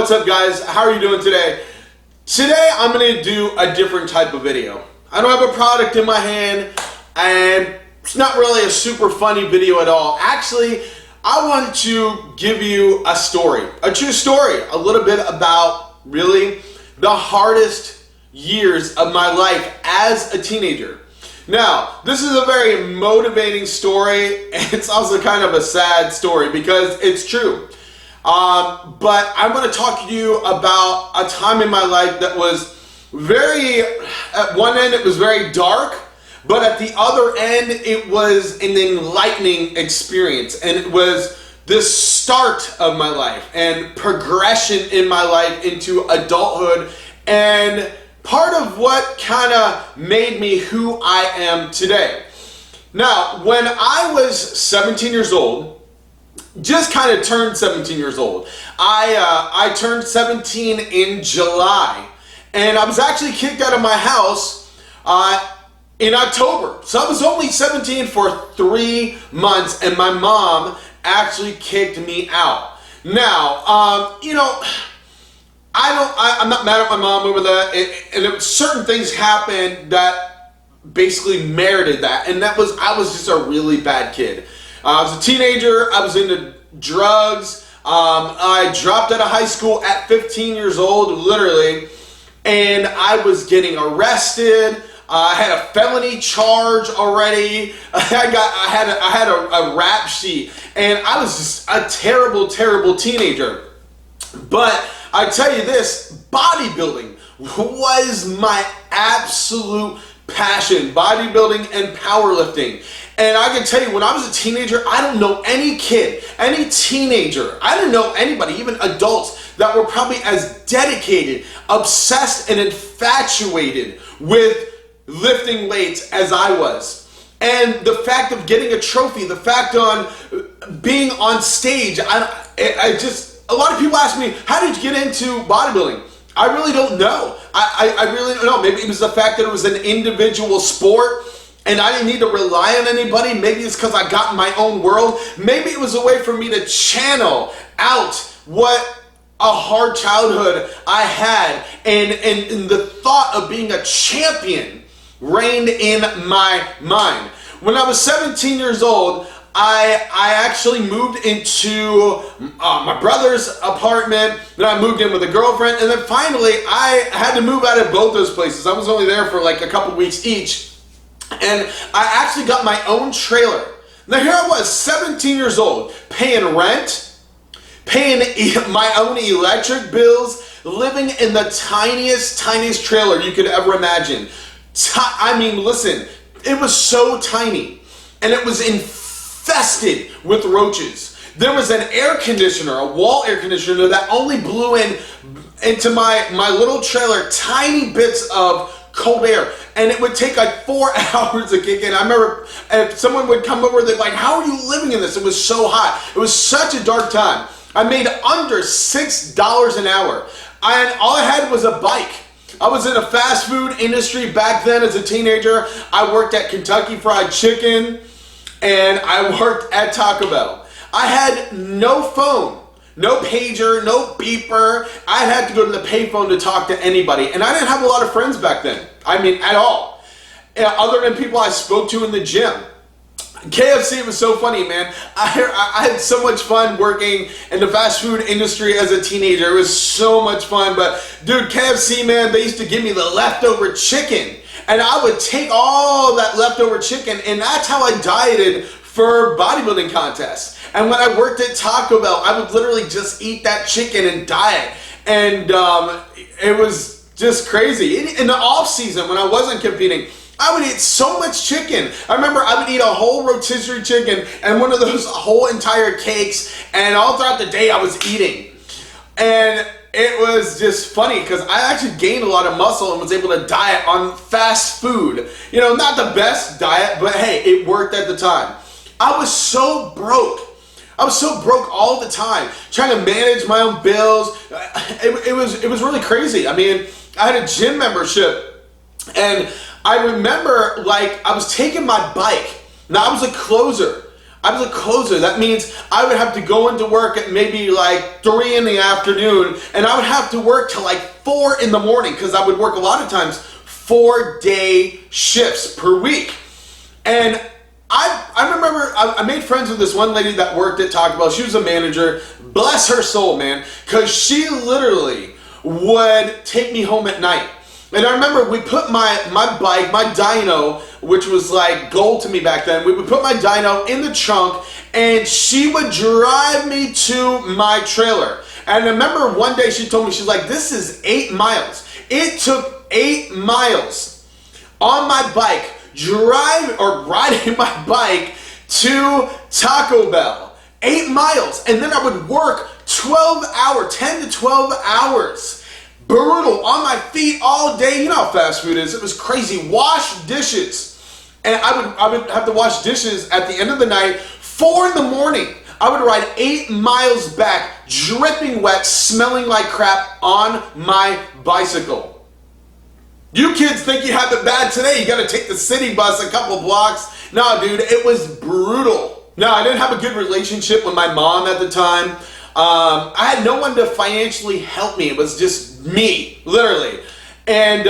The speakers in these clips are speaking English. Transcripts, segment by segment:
What's up, guys? How are you doing today? Today I'm going to do a different type of video. I don't have a product in my hand and it's not really a super funny video at all. Actually, I want to give you a story, a true story, a little bit about really the hardest years of my life as a teenager. Now, this is a very motivating story, and it's also kind of a sad story because it's true. But I'm going to talk to you about a time in my life that was at one end it was very dark, but at the other end it was an enlightening experience, and it was the start of my life and progression in my life into adulthood, and part of what kind of made me who I am today. Now, when I was 17 years old, just kind of turned 17 years old. I turned 17 in July, and I was actually kicked out of my house in October. So I was only 17 for 3 months, and my mom actually kicked me out. Now, I'm not mad at my mom over that, certain things happened that basically merited that, and I was just a really bad kid. I was a teenager, I was into drugs, I dropped out of high school at 15 years old, literally, and I was getting arrested. I had a felony charge already. I had a rap sheet, and I was just a terrible, terrible teenager. But I tell you this, bodybuilding was my absolute passion, bodybuilding and powerlifting. And I can tell you, when I was a teenager, I don't know any kid, any teenager, I didn't know anybody, even adults, that were probably as dedicated, obsessed, and infatuated with lifting weights as I was. And the fact of getting a trophy, the fact on being on stage, a lot of people ask me, how did you get into bodybuilding? I really don't know. I really don't know. Maybe it was the fact that it was an individual sport and I didn't need to rely on anybody. Maybe it's because I got in my own world. Maybe it was a way for me to channel out what a hard childhood I had, and the thought of being a champion reigned in my mind. When I was 17 years old, I actually moved into my brother's apartment. Then I moved in with a girlfriend, and then finally I had to move out of both those places. I was only there for like a couple weeks each, and I actually got my own trailer. Now here I was, 17 years old, paying rent, paying my own electric bills, living in the tiniest trailer you could ever imagine. I mean, listen, it was so tiny, and it was infested with roaches. There was an air conditioner, a wall air conditioner, that only blew into my little trailer tiny bits of cold air, and it would take like 4 hours to kick in. I remember if someone would come over, they'd be like, how are you living in this? It was so hot. It was such a dark time. I made under $6 an hour, and all I had was a bike. I was in a fast food industry back then as a teenager. I worked at Kentucky Fried Chicken, and I worked at Taco Bell. I had no phone, no pager, no beeper. I had to go to the payphone to talk to anybody, and I didn't have a lot of friends back then. I mean, at all. Other than people I spoke to in the gym. KFC was so funny, man. I had so much fun working in the fast food industry as a teenager. It was so much fun. But dude, KFC, man, they used to give me the leftover chicken, and I would take all that leftover chicken, and that's how I dieted for bodybuilding contests. And when I worked at Taco Bell, I would literally just eat that chicken and diet. And it was just crazy. In the off season, when I wasn't competing, I would eat so much chicken. I remember I would eat a whole rotisserie chicken and one of those whole entire cakes, and all throughout the day I was eating. And it was just funny because I actually gained a lot of muscle and was able to diet on fast food. You know, not the best diet, but hey, it worked at the time. I was so broke. I was so broke all the time, trying to manage my own bills. It was really crazy. I mean, I had a gym membership, and I remember, like, I was taking my bike. Now, I was a closer. I was a closer. That means I would have to go into work at maybe like 3 in the afternoon, and I would have to work till like 4 in the morning, because I would work a lot of times 4-day shifts per week. And I remember I made friends with this one lady that worked at Taco Bell. She was a manager. Bless her soul, man, because she literally would take me home at night. And I remember we put my bike, my dyno, which was like gold to me back then, we would put my dyno in the trunk, and she would drive me to my trailer. And I remember one day she told me, she's like, this is 8 miles. It took 8 miles on my bike, riding my bike to Taco Bell. 8 miles. And then I would work 10 to 12 hours. Brutal, on my feet all day. You know how fast food is. It was crazy. Wash dishes. And I would have to wash dishes at the end of the night, 4 in the morning. I would ride 8 miles back, dripping wet, smelling like crap on my bicycle. You kids think you have it bad today. You got to take the city bus a couple blocks. No, dude, it was brutal. No, I didn't have a good relationship with my mom at the time. I had no one to financially help me. It was just me, literally. And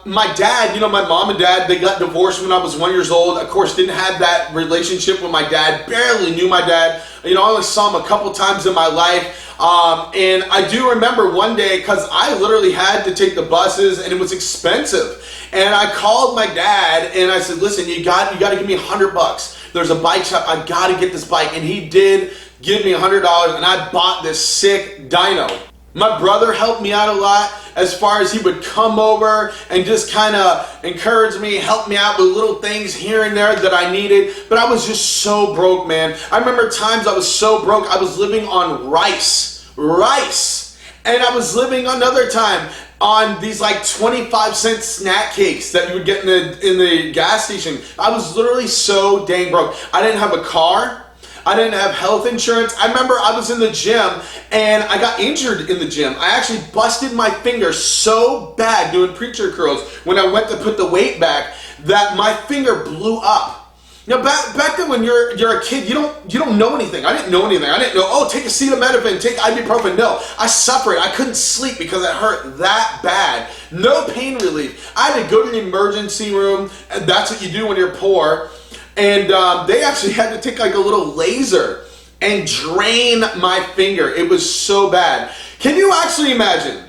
my dad, you know, my mom and dad, they got divorced when I was 1 year old. Of course, didn't have that relationship with my dad. Barely knew my dad. You know, I only saw him a couple times in my life. And I do remember one day, because I literally had to take the buses and it was expensive. And I called my dad and I said, listen, you got to give me $100. There's a bike shop. I got to get this bike. And he did give me $100, and I bought this sick dyno. My brother helped me out a lot, as far as he would come over and just kind of encourage me, help me out with little things here and there that I needed. But I was just so broke, man. I remember times I was so broke, I was living on rice. And I was living another time on these like 25-cent snack cakes that you would get in the gas station. I was literally so dang broke. I didn't have a car. I didn't have health insurance. I remember I was in the gym and I got injured in the gym. I actually busted my finger so bad doing preacher curls when I went to put the weight back that my finger blew up. Now back then when you're a kid, you don't know anything. I didn't know anything. I didn't know, oh, take acetaminophen, take ibuprofen. No, I suffered. I couldn't sleep because it hurt that bad. No pain relief. I had to go to the emergency room, and that's what you do when you're poor. And they actually had to take like a little laser and drain my finger. It was so bad. Can you actually imagine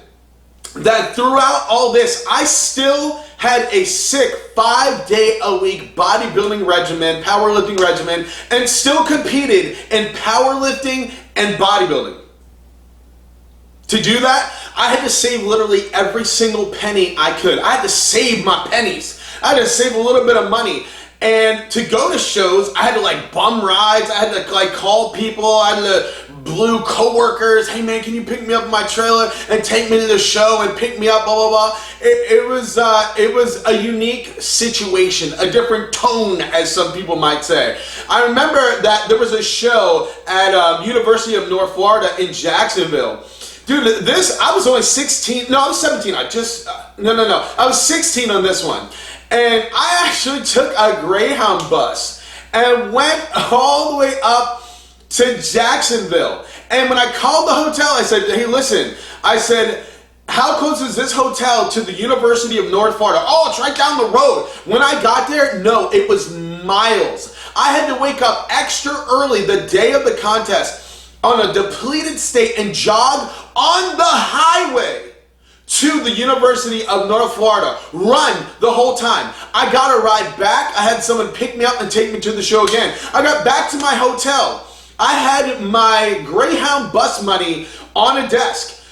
that throughout all this, I still had a sick 5-day-a-week bodybuilding regimen, powerlifting regimen, and still competed in powerlifting and bodybuilding? To do that, I had to save literally every single penny I could. I had to save my pennies. I had to save a little bit of money. And to go to shows, I had to like bum rides. I had to like call people. I had to blue coworkers. Hey man, can you pick me up in my trailer and take me to the show and pick me up? Blah blah blah. It was a unique situation, a different tone, as some people might say. I remember that there was a show at University of North Florida in Jacksonville. Dude, I was only 16. No, I was 17. I was 16 on this one. And I actually took a Greyhound bus and went all the way up to Jacksonville. And when I called the hotel, I said, hey, listen, I said, how close is this hotel to the University of North Florida? Oh, it's right down the road. When I got there, no, it was miles. I had to wake up extra early the day of the contest on a depleted state and jog on the highway to the University of North Florida. Run the whole time. I got a ride back. I had someone pick me up and take me to the show again. I got back to my hotel. I had my Greyhound bus money on a desk.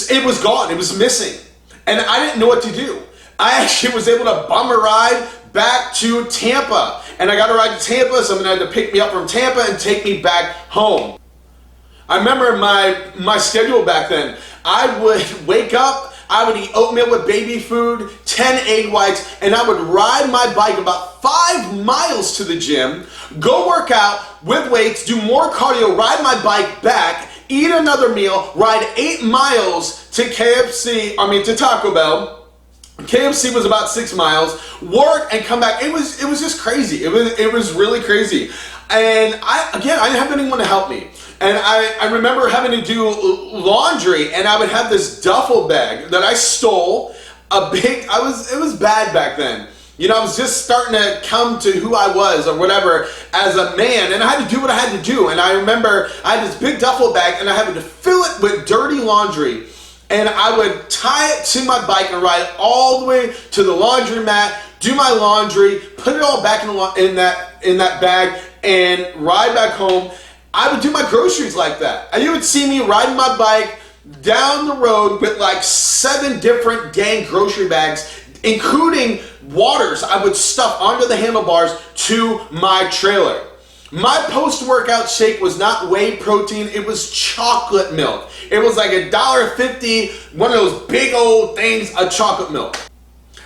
It was gone. It was missing. And I didn't know what to do. I actually was able to bum a ride back to Tampa. And I got a ride to Tampa. Someone had to pick me up from Tampa and take me back home. I remember my schedule back then. I would wake up, I would eat oatmeal with baby food, 10 egg whites, and I would ride my bike about 5 miles to the gym, go work out with weights, do more cardio, ride my bike back, eat another meal, ride 8 miles to to Taco Bell. KFC was about 6 miles, work and come back. It was just crazy. It was really crazy. And I didn't have anyone to help me. And I remember having to do laundry, and I would have this duffel bag that I stole. It was bad back then. You know, I was just starting to come to who I was or whatever as a man, and I had to do what I had to do. And I remember I had this big duffel bag, and I had to fill it with dirty laundry. And I would tie it to my bike and ride all the way to the laundromat, do my laundry, put it all back in that bag, and ride back home. I would do my groceries like that. And you would see me riding my bike down the road with like 7 different dang grocery bags, including waters I would stuff under the handlebars to my trailer. My post-workout shake was not whey protein, it was chocolate milk. It was like $1.50, one of those big old things of chocolate milk.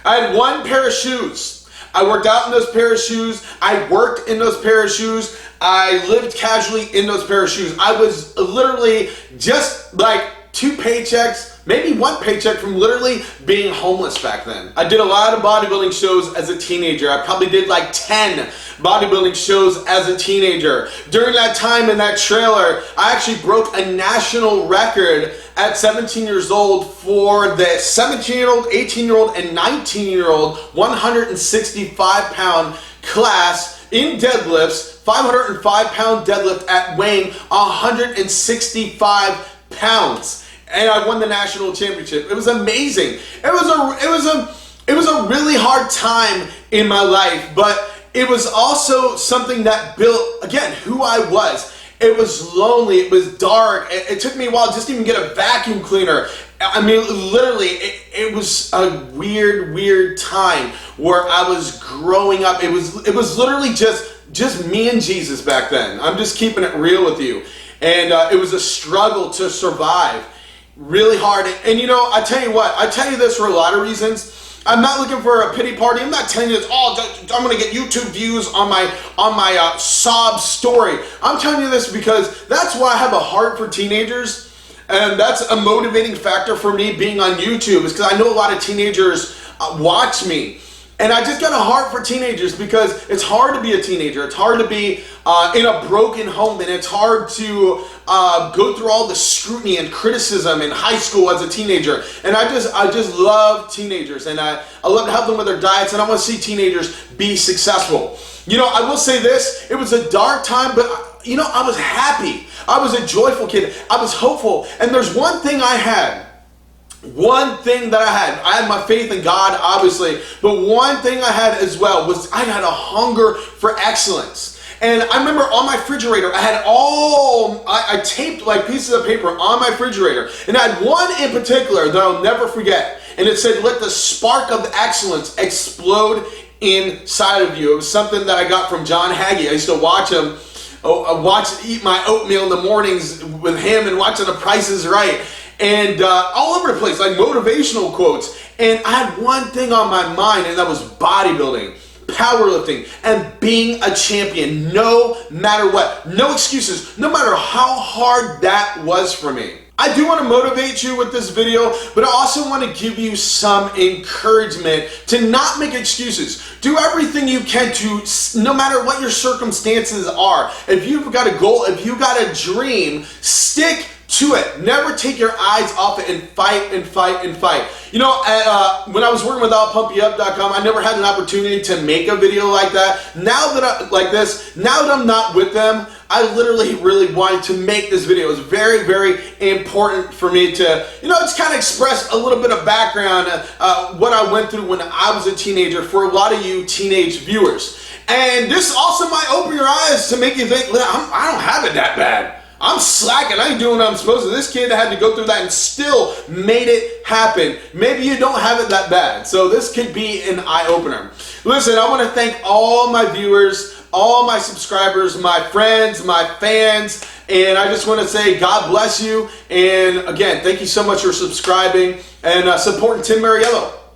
I had 1 pair of shoes. I worked out in those pair of shoes. I worked in those pair of shoes. I lived casually in those pair of shoes. I was literally just like 2 paychecks, maybe 1 paycheck from literally being homeless back then. I did a lot of bodybuilding shows as a teenager. I probably did like 10 bodybuilding shows as a teenager. During that time in that trailer, I actually broke a national record at 17 years old for the 17-year-old, 18-year-old, and 19-year-old 165-pound class in deadlifts, 505-pound deadlift at weighing 165 pounds. And I won the national championship. It was amazing. It was a really hard time in my life, but it was also something that built, again, who I was. It was lonely. It was dark. It took me a while just to even get a vacuum cleaner. I mean, literally, it was a weird time where I was growing up. It was literally just me and Jesus back then. I'm just keeping it real with you. And it was a struggle to survive. Really hard. And you know, I tell you what, I tell you this for a lot of reasons. I'm not looking for a pity party. I'm not telling you this, I'm going to get YouTube views on my sob story. I'm telling you this because that's why I have a heart for teenagers. And that's a motivating factor for me being on YouTube, is because I know a lot of teenagers watch me. And I just got a heart for teenagers because it's hard to be a teenager. It's hard to be in a broken home, and it's hard to go through all the scrutiny and criticism in high school as a teenager. And I just love teenagers, and I love to help them with their diets, and I want to see teenagers be successful. You know, I will say this, it was a dark time, but you know, I was happy. I was a joyful kid. I was hopeful. And there's one thing I had. One thing that I had my faith in God, obviously, but one thing I had as well was I had a hunger for excellence. And I remember on my refrigerator, I taped like pieces of paper on my refrigerator, and I had one in particular that I'll never forget. And it said, "Let the spark of excellence explode inside of you." It was something that I got from John Hagee. I used to watch him, eat my oatmeal in the mornings with him and watching The Price is Right. And all over the place, like motivational quotes. And I had one thing on my mind, and that was bodybuilding, powerlifting, and being a champion, no matter what. No excuses, no matter how hard that was for me. I do want to motivate you with this video, but I also want to give you some encouragement to not make excuses. Do everything you can to, no matter what your circumstances are. If you've got a goal, if you've got a dream, stick to it. Never take your eyes off it, and fight and fight and fight. You know, when I was working with I'llPumpYouUp.com, I never had an opportunity to make a video like that. Now that I'm not with them, I literally really wanted to make this video. It was very, very important for me to, you know, just kind of express a little bit of background, what I went through when I was a teenager for a lot of you teenage viewers. And this also might open your eyes to make you think, I don't have it that bad. I'm slacking. I ain't doing what I'm supposed to. This kid had to go through that and still made it happen. Maybe you don't have it that bad. So this could be an eye-opener. Listen, I want to thank all my viewers, all my subscribers, my friends, my fans, and I just want to say God bless you. And again, thank you so much for subscribing and supporting Tim Muriello.